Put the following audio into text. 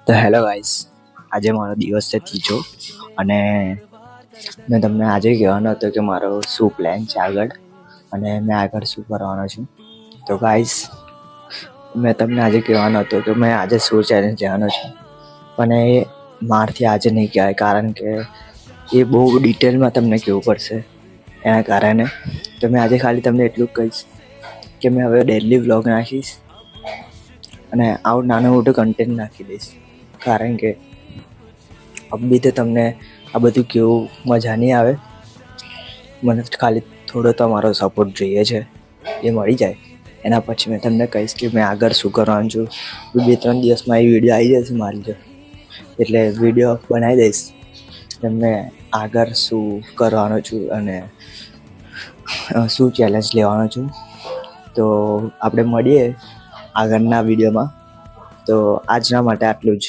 તો hello guys, આજે મારો દિવસ છે ત્રીજો અને મેં તમને આજે કહેવાનો હતો કે મારો શું પ્લાન છે આગળ અને મેં આગળ શું કરવાનો છું. તો ગાઈસ, મેં તમને આજે કહેવાનો હતો કે મેં આજે શું ચેલેન્જ લેવાનો છું, પણ એ મારથી આજે નહીં કહેવાય કારણ કે એ બહુ ડિટેલમાં તમને કહેવું પડશે. એના કારણે તો મેં આજે ખાલી તમને એટલું જ કહીશ કે મેં હવે ડેલી વ્લોગ નાખીશ અને આવું નાનું મોટું કન્ટેન્ટ નાખી દઈશ, કારણ કે અબી તો તમને આ બધું કેવું મજા નહીં આવે. મને ખાલી થોડો તમારો સપોર્ટ જોઈએ છે, એ મળી જાય એના પછી મેં તમને કહીશ કે મેં આગળ શું કરવાનું છું. 2-3 દિવસમાં એ વિડીયો આવી જશે મારી જો, એટલે વિડીયો બનાવી દઈશ તમને આગળ શું કરવાનો છું અને શું ચેલેન્જ લેવાનો છું. તો આપણે મળીએ આગળના વિડીયોમાં. તો આજના માટે આટલું જ.